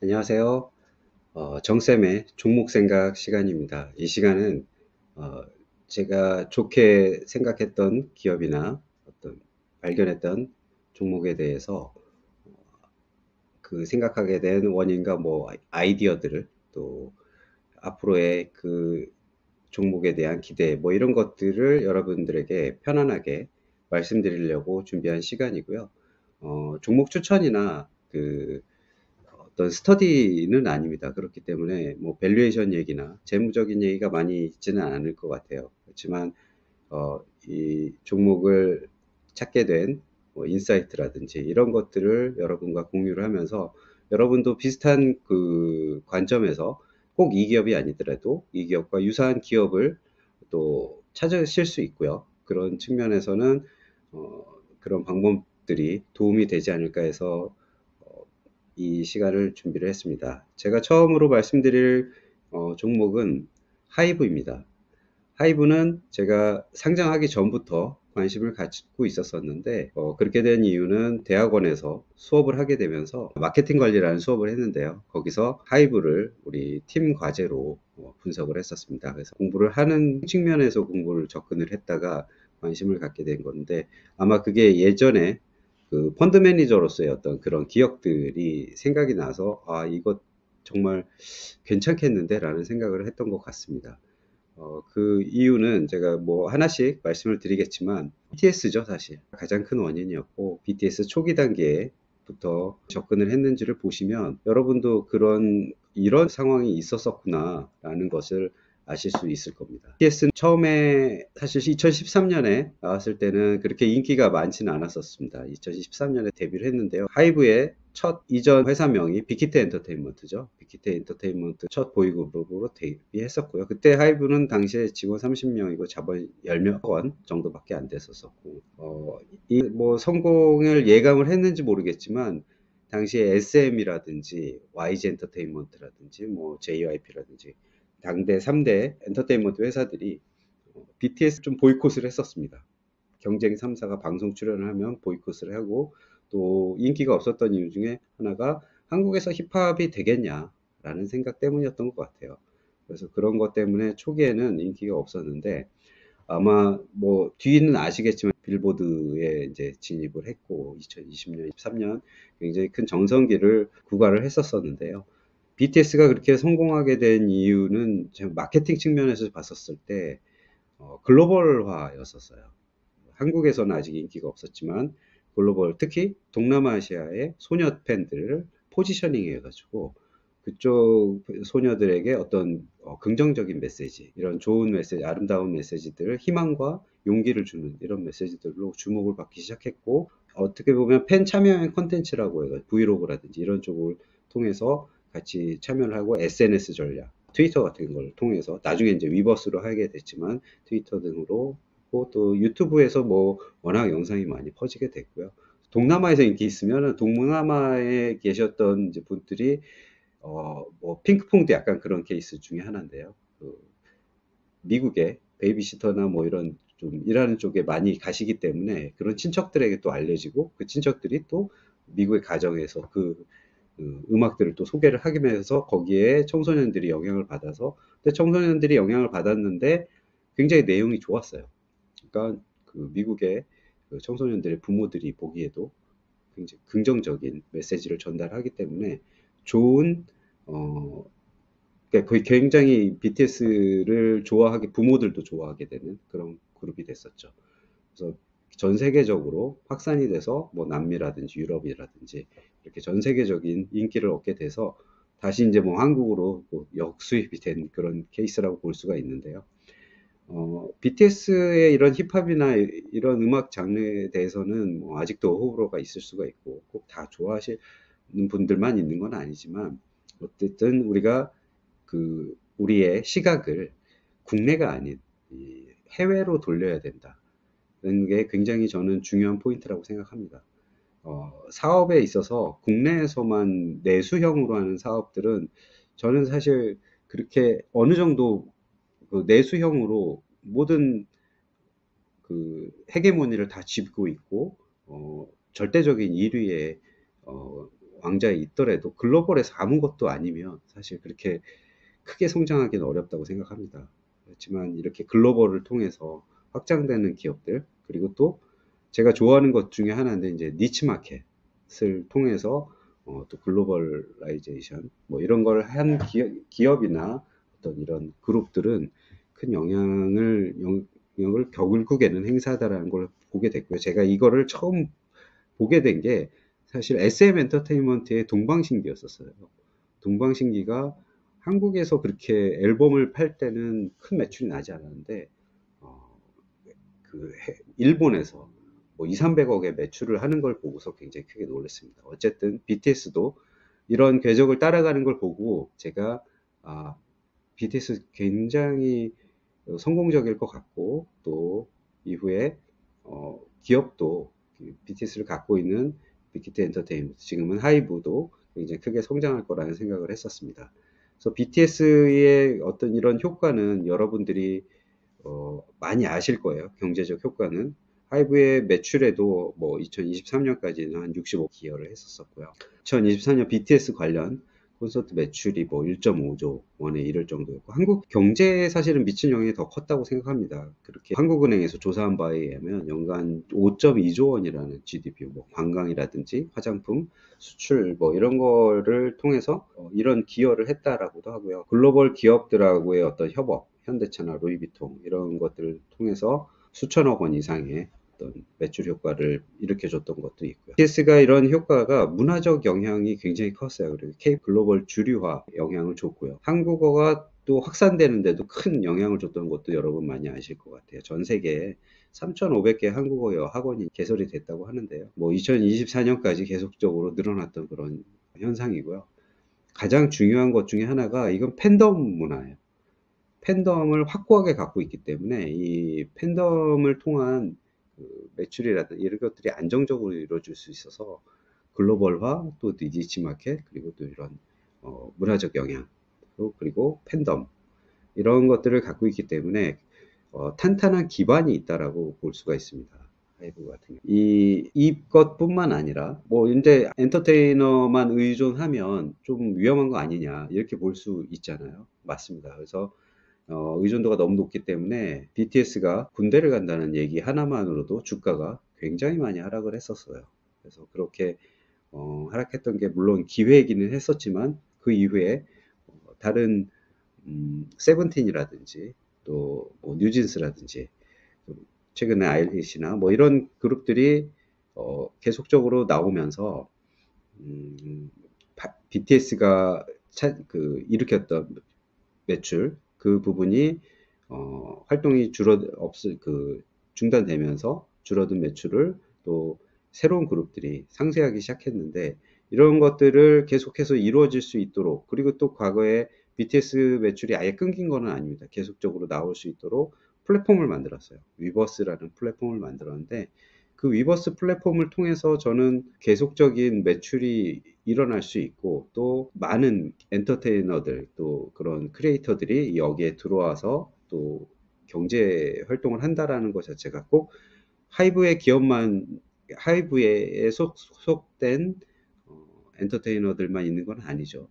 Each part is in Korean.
안녕하세요. 정쌤의 종목 생각 시간입니다. 이 시간은 어, 제가 좋게 생각했던 기업이나 어떤 발견했던 종목에 대해서 그 생각하게 된 원인과 뭐 아이디어들을 또 앞으로의 그 종목에 대한 기대 뭐 이런 것들을 여러분들에게 편안하게 말씀드리려고 준비한 시간이고요. 종목 추천이나 그 어떤 스터디는 아닙니다. 그렇기 때문에 뭐 밸류에이션 얘기나 재무적인 얘기가 많이 있지는 않을 것 같아요. 그렇지만 이 종목을 찾게 된뭐 인사이트라든지 이런 것들을 여러분과 공유를 하면서 여러분도 비슷한 그 관점에서 꼭 이 기업이 아니더라도 이 기업과 유사한 기업을 또 찾으실 수 있고요. 그런 측면에서는 어, 그런 방법들이 도움이 되지 않을까 해서 어, 이 시간을 준비를 했습니다. 제가 처음으로 말씀드릴 종목은 하이브입니다. 하이브는 제가 상장하기 전부터 관심을 갖고 있었었는데 그렇게 된 이유는 대학원에서 수업을 하게 되면서 마케팅 관리라는 수업을 했는데요. 거기서 하이브를 우리 팀 과제로 분석을 했었습니다. 그래서 공부를 하는 측면에서 공부를 접근을 했다가 관심을 갖게 된 건데 아마 그게 예전에 그 펀드 매니저로서의 어떤 그런 기억들이 생각이 나서 아 이거 정말 괜찮겠는데 라는 생각을 했던 것 같습니다. 그 이유는 제가 뭐 하나씩 말씀을 드리겠지만 BTS죠 사실 가장 큰 원인이었고 BTS 초기 단계부터 접근을 했는지를 보시면 여러분도 이런 상황이 있었었구나 라는 것을 아실 수 있을 겁니다. BTS는 처음에 사실 2013년에 나왔을 때는 그렇게 인기가 많지는 않았었습니다. 2013년에 데뷔를 했는데요. 하이브의 첫 이전 회사명이 빅히트 엔터테인먼트죠. 빅히트 엔터테인먼트 첫 보이그룹으로 데뷔했었고요. 그때 하이브는 당시에 직원 30명이고 자본 10명 원 정도밖에 안 됐었고, 이 뭐 성공을 예감을 했는지 모르겠지만, 당시에 SM이라든지 YG 엔터테인먼트라든지 뭐 JYP라든지 당대 3대 엔터테인먼트 회사들이 BTS 좀 보이콧을 했었습니다. 경쟁 3사가 방송 출연을 하면 보이콧을 하고 또 인기가 없었던 이유 중에 하나가 한국에서 힙합이 되겠냐라는 생각 때문이었던 것 같아요. 그래서 그런 것 때문에 초기에는 인기가 없었는데 아마 뭐 뒤는 아시겠지만 빌보드에 이제 진입을 했고 2020년, 23년 굉장히 큰 정성기를 구가를 했었었는데요. BTS가 그렇게 성공하게 된 이유는 마케팅 측면에서 봤었을 때 글로벌화였었어요. 한국에서는 아직 인기가 없었지만 글로벌 특히 동남아시아의 소녀 팬들을 포지셔닝 해가지고 그쪽 소녀들에게 어떤 긍정적인 메시지 이런 좋은 메시지 아름다운 메시지들을 희망과 용기를 주는 이런 메시지들로 주목을 받기 시작했고 어떻게 보면 팬 참여형 콘텐츠라고 해서 브이로그라든지 이런 쪽을 통해서 같이 참여를 하고 SNS 전략 트위터 같은 걸 통해서 나중에 이제 위버스로 하게 됐지만 트위터 등으로 또 유튜브에서 뭐 워낙 영상이 많이 퍼지게 됐고요. 동남아에서 인기 있으면 동남아에 계셨던 이제 분들이 뭐 핑크퐁도 약간 그런 케이스 중에 하나인데요. 그 미국에 베이비시터나 뭐 이런 좀 일하는 쪽에 많이 가시기 때문에 그런 친척들에게 또 알려지고 그 친척들이 또 미국의 가정에서 그 음악들을 또 소개를 하면서 거기에 청소년들이 영향을 받아서 근데 청소년들이 영향을 받았는데 굉장히 내용이 좋았어요. 그러니까 그 미국의 그 청소년들의 부모들이 보기에도 굉장히 긍정적인 메시지를 전달하기 때문에 좋은 어 그러니까 거의 굉장히 BTS를 좋아하게 부모들도 좋아하게 되는 그런 그룹이 됐었죠. 그래서 전 세계적으로 확산이 돼서 뭐 남미라든지 유럽이라든지 이렇게 전 세계적인 인기를 얻게 돼서 다시 이제 뭐 한국으로 뭐 역수입이 된 그런 케이스라고 볼 수가 있는데요. BTS의 이런 힙합이나 이런 음악 장르에 대해서는 뭐 아직도 호불호가 있을 수가 있고 꼭 다 좋아하시는 분들만 있는 건 아니지만 어쨌든 우리가 그 우리의 시각을 국내가 아닌 이 해외로 돌려야 된다는 게 굉장히 저는 중요한 포인트라고 생각합니다. 사업에 있어서 국내에서만 내수형으로 하는 사업들은 저는 사실 그렇게 어느 정도 그 내수형으로 모든 그 헤게모니를 다 쥐고 있고 절대적인 1위의 어, 왕좌에 있더라도 글로벌에서 아무것도 아니면 사실 그렇게 크게 성장하기는 어렵다고 생각합니다. 그렇지만 이렇게 글로벌을 통해서 확장되는 기업들, 그리고 또 제가 좋아하는 것 중에 하나인데 이제 니치 마켓을 통해서 또 글로벌라이제이션 뭐 이런 걸 한 기업이나 어떤 이런 그룹들은 큰 영향을 결국에는 행사하다라는 걸 보게 됐고요. 제가 이거를 처음 보게 된 게 사실 SM 엔터테인먼트의 동방신기였었어요. 동방신기가 한국에서 그렇게 앨범을 팔 때는 큰 매출이 나지 않았는데 어, 일본에서 뭐 2, 300억의 매출을 하는 걸 보고서 굉장히 크게 놀랐습니다. 어쨌든 BTS도 이런 궤적을 따라가는 걸 보고 제가 아, BTS 굉장히 성공적일 것 같고 또 이후에 기업도 BTS를 갖고 있는 빅히트 엔터테인먼트 지금은 하이브도 굉장히 크게 성장할 거라는 생각을 했었습니다. 그래서 BTS의 어떤 이런 효과는 여러분들이 많이 아실 거예요. 경제적 효과는. 하이브의 매출에도 뭐 2023년까지는 한 65 기여를 했었었고요. 2023년 BTS 관련 콘서트 매출이 뭐 1.5조 원에 이를 정도였고 한국 경제에 사실은 미친 영향이 더 컸다고 생각합니다. 그렇게 한국은행에서 조사한 바에 의하면 연간 5.2조 원이라는 GDP, 뭐 관광이라든지 화장품, 수출 뭐 이런 거를 통해서 이런 기여를 했다라고도 하고요. 글로벌 기업들하고의 어떤 협업, 현대차나 루이비통 이런 것들을 통해서 수천억 원 이상의 어떤 매출 효과를 일으켜줬던 것도 있고요. BTS가 이런 효과가 문화적 영향이 굉장히 컸어요. 그리고 K 글로벌 주류화 영향을 줬고요. 한국어가 또 확산되는데도 큰 영향을 줬던 것도 여러분 많이 아실 것 같아요. 전 세계에 3,500개 한국어 학원이 개설이 됐다고 하는데요. 뭐 2024년까지 계속적으로 늘어났던 그런 현상이고요. 가장 중요한 것 중에 하나가 이건 팬덤 문화예요. 팬덤을 확고하게 갖고 있기 때문에 이 팬덤을 통한 매출이라든지 이런 것들이 안정적으로 이루어질 수 있어서 글로벌화 또 니치 마켓 그리고 또 이런 문화적 영향 그리고 팬덤 이런 것들을 갖고 있기 때문에 탄탄한 기반이 있다라고 볼 수가 있습니다. 하이브 같은 경우. 이것뿐만 아니라 뭐 이제 엔터테이너만 의존하면 좀 위험한 거 아니냐 이렇게 볼 수 있잖아요. 맞습니다. 그래서 의존도가 너무 높기 때문에 BTS가 군대를 간다는 얘기 하나만으로도 주가가 굉장히 많이 하락을 했었어요. 그래서 그렇게 하락했던 게 물론 기회이기는 했었지만 그 이후에 다른 세븐틴이라든지 또뭐 뉴진스라든지 최근에 아일리시나 뭐 이런 그룹들이 계속적으로 나오면서 BTS가 일으켰던 매출 그 부분이 활동이 중단되면서 줄어든 매출을 또 새로운 그룹들이 상쇄하기 시작했는데 이런 것들을 계속해서 이루어질 수 있도록 그리고 또 과거에 BTS 매출이 아예 끊긴 거는 아닙니다. 계속적으로 나올 수 있도록 플랫폼을 만들었어요. 위버스라는 플랫폼을 만들었는데 그 위버스 플랫폼을 통해서 저는 계속적인 매출이 일어날 수 있고 또 많은 엔터테이너들 또 그런 크리에이터들이 여기에 들어와서 또 경제 활동을 한다라는 것 자체가 꼭 하이브에 소속된 엔터테이너들만 있는 건 아니죠.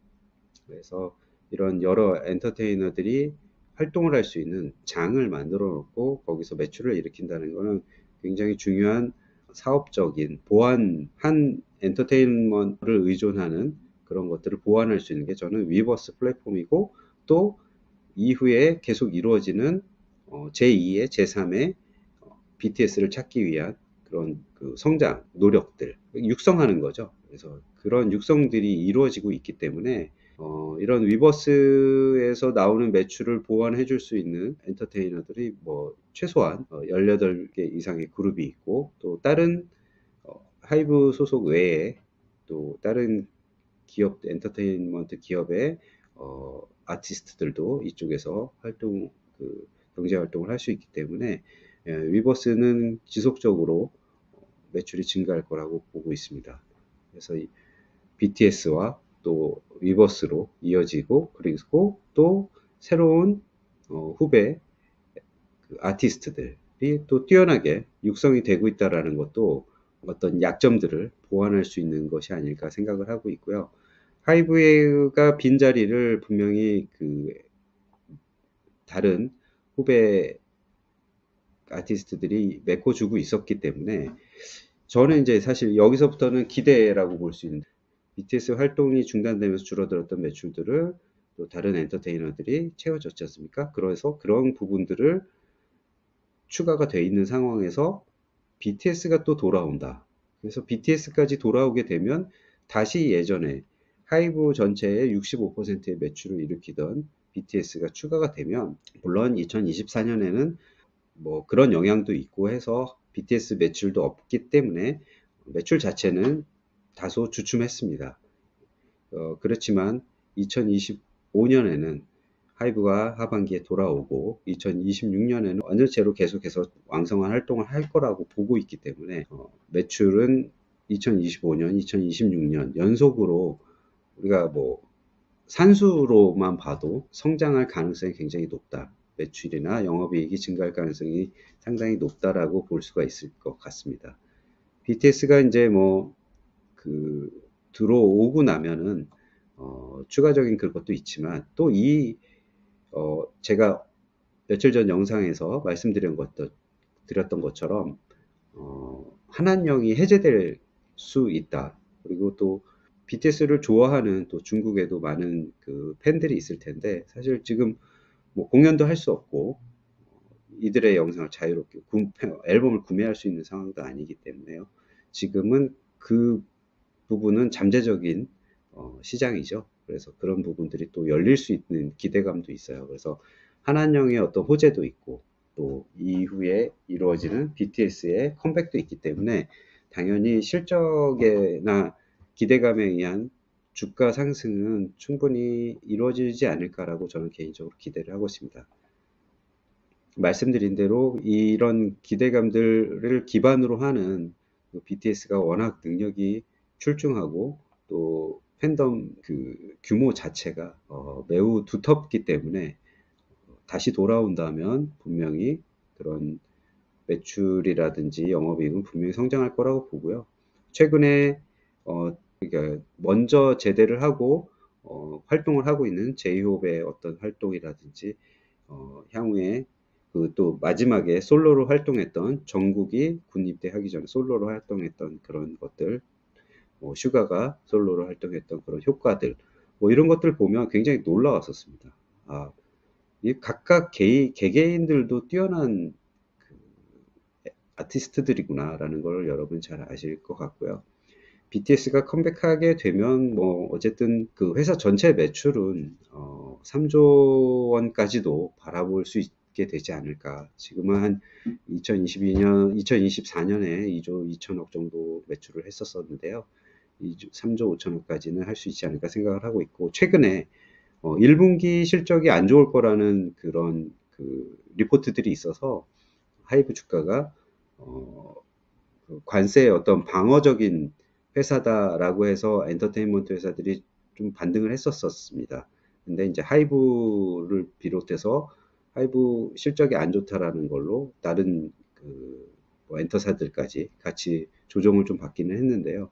그래서 이런 여러 엔터테이너들이 활동을 할 수 있는 장을 만들어 놓고 거기서 매출을 일으킨다는 것은 굉장히 중요한 사업적인 한 엔터테인먼트를 의존하는 그런 것들을 보완할 수 있는 게 저는 위버스 플랫폼이고 또 이후에 계속 이루어지는 제2의 제3의 BTS를 찾기 위한 그런 성장 노력들 육성하는 거죠. 그래서 그런 육성들이 이루어지고 있기 때문에 이런 위버스에서 나오는 매출을 보완해 줄 수 있는 엔터테이너들이 뭐 최소한 18개 이상의 그룹이 있고 또 다른 하이브 소속 외에 또 다른 엔터테인먼트 기업의 아티스트들도 이쪽에서 경제 활동을 할 수 있기 때문에 위버스는 지속적으로 매출이 증가할 거라고 보고 있습니다. 그래서 BTS와 또 위버스로 이어지고 그리고 또 새로운 후배 아티스트들이 또 뛰어나게 육성이 되고 있다라는 것도 어떤 약점들을 보완할 수 있는 것이 아닐까 생각을 하고 있고요. 하이브가 빈자리를 분명히 그 다른 후배 아티스트들이 메꿔주고 있었기 때문에 저는 이제 사실 여기서부터는 기대라고 볼 수 있는데 BTS 활동이 중단되면서 줄어들었던 매출들을 또 다른 엔터테이너들이 채워줬지 않습니까? 그래서 그런 부분들을 추가가 돼 있는 상황에서 BTS가 또 돌아온다. 그래서 BTS까지 돌아오게 되면 다시 예전에 하이브 전체의 65%의 매출을 일으키던 BTS가 추가가 되면 물론 2024년에는 뭐 그런 영향도 있고 해서 BTS 매출도 없기 때문에 매출 자체는 다소 주춤했습니다. 그렇지만 2025년에는 하이브가 하반기에 돌아오고 2026년에는 완전체로 계속해서 왕성한 활동을 할 거라고 보고 있기 때문에 매출은 2025년, 2026년 연속으로 우리가 뭐 산수로만 봐도 성장할 가능성이 굉장히 높다. 매출이나 영업이익이 증가할 가능성이 상당히 높다라고 볼 수가 있을 것 같습니다. BTS가 이제 뭐 그 들어오고 나면은 추가적인 그것도 있지만 또 제가 며칠 전 영상에서 드렸던 것처럼 한한령이 해제될 수 있다. 그리고 또 BTS를 좋아하는 또 중국에도 많은 그 팬들이 있을 텐데 사실 지금 뭐 공연도 할 수 없고 이들의 영상을 자유롭게 앨범을 구매할 수 있는 상황도 아니기 때문에요. 지금은 그 부분은 잠재적인 시장이죠. 그래서 그런 부분들이 또 열릴 수 있는 기대감도 있어요. 그래서 한한령의 어떤 호재도 있고 또 이후에 이루어지는 BTS의 컴백도 있기 때문에 당연히 실적이나 기대감에 의한 주가 상승은 충분히 이루어지지 않을까라고 저는 개인적으로 기대를 하고 있습니다. 말씀드린 대로 이런 기대감들을 기반으로 하는 BTS가 워낙 능력이 출중하고 또 팬덤 그 규모 자체가 매우 두텁기 때문에 다시 돌아온다면 분명히 그런 매출이라든지 영업이익은 분명히 성장할 거라고 보고요. 최근에 그러니까 먼저 제대를 하고 활동을 하고 있는 제이홉의 어떤 활동이라든지 향후에 그 또 마지막에 솔로로 활동했던 정국이 군 입대하기 전에 솔로로 활동했던 그런 것들, 뭐 슈가가 솔로로 활동했던 그런 효과들, 뭐 이런 것들 보면 굉장히 놀라웠었습니다. 아, 이 각각 개개인들도 뛰어난 그 아티스트들이구나라는 걸 여러분 잘 아실 것 같고요. BTS가 컴백하게 되면 뭐 어쨌든 그 회사 전체 매출은 3조 원까지도 바라볼 수 있게 되지 않을까. 지금은 한 2024년에 2조 2천억 정도 매출을 했었었는데요. 3조 5천억까지는 할 수 있지 않을까 생각을 하고 있고 최근에 1분기 실적이 안 좋을 거라는 그런 그 리포트들이 있어서 하이브 주가가 그 관세의 어떤 방어적인 회사다라고 해서 엔터테인먼트 회사들이 좀 반등을 했었습니다. 근데 이제 하이브를 비롯해서 하이브 실적이 안 좋다라는 걸로 다른 그뭐 엔터사들까지 같이 조정을 좀 받기는 했는데요.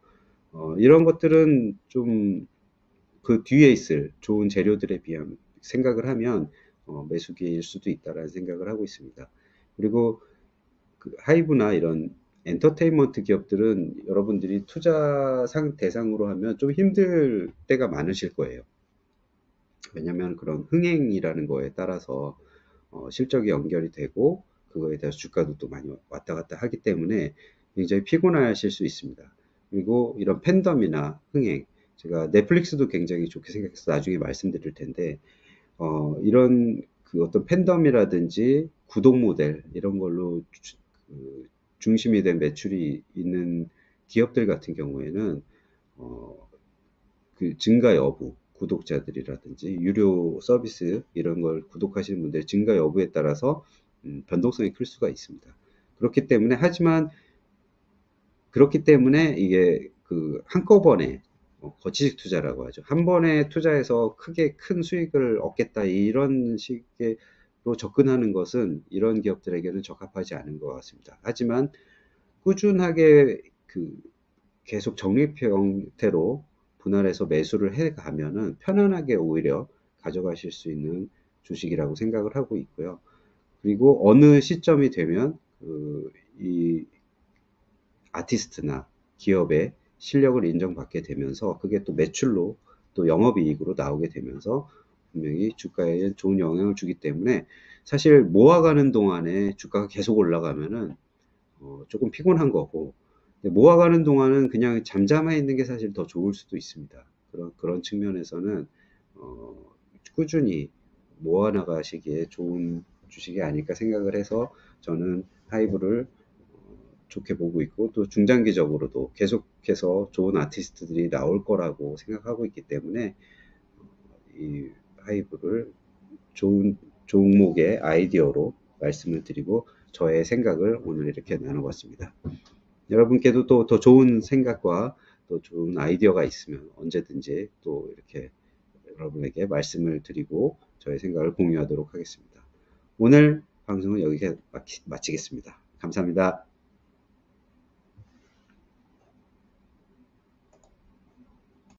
이런 것들은 좀 그 뒤에 있을 좋은 재료들에 비하면 생각을 하면 매수기일 수도 있다라는 생각을 하고 있습니다. 그리고 그 하이브나 이런 엔터테인먼트 기업들은 여러분들이 투자 대상으로 하면 좀 힘들 때가 많으실 거예요. 왜냐하면 그런 흥행이라는 거에 따라서 실적이 연결이 되고 그거에 대해서 주가도 또 많이 왔다 갔다 하기 때문에 굉장히 피곤하실 수 있습니다. 그리고 이런 팬덤이나 흥행, 제가 넷플릭스도 굉장히 좋게 생각해서 나중에 말씀드릴 텐데 이런 그 어떤 팬덤이라든지 구독 모델 이런 걸로 그 중심이 된 매출이 있는 기업들 같은 경우에는 그 증가 여부, 구독자들이라든지 유료 서비스 이런 걸 구독하시는 분들의 증가 여부에 따라서 변동성이 클 수가 있습니다. 하지만 그렇기 때문에 이게 그 한꺼번에 거치식 투자라고 하죠. 한 번에 투자해서 크게 큰 수익을 얻겠다 이런 식으로 접근하는 것은 이런 기업들에게는 적합하지 않은 것 같습니다. 하지만 꾸준하게 그 계속 적립 형태로 분할해서 매수를 해 가면은 편안하게 오히려 가져가실 수 있는 주식이라고 생각을 하고 있고요. 그리고 어느 시점이 되면 이 아티스트나 기업의 실력을 인정받게 되면서 그게 또 매출로 또 영업이익으로 나오게 되면서 분명히 주가에 좋은 영향을 주기 때문에 사실 모아가는 동안에 주가가 계속 올라가면은 조금 피곤한 거고, 모아가는 동안은 그냥 잠잠해 있는 게 사실 더 좋을 수도 있습니다. 그런 측면에서는 꾸준히 모아나가시기에 좋은 주식이 아닐까 생각을 해서 저는 하이브를 좋게 보고 있고, 또 중장기적으로도 계속해서 좋은 아티스트들이 나올 거라고 생각하고 있기 때문에 이 하이브를 좋은 종목의 아이디어로 말씀을 드리고 저의 생각을 오늘 이렇게 나눠봤습니다. 여러분께도 또 더 좋은 생각과 또 좋은 아이디어가 있으면 언제든지 또 이렇게 여러분에게 말씀을 드리고 저의 생각을 공유하도록 하겠습니다. 오늘 방송은 여기서 마치겠습니다. 감사합니다.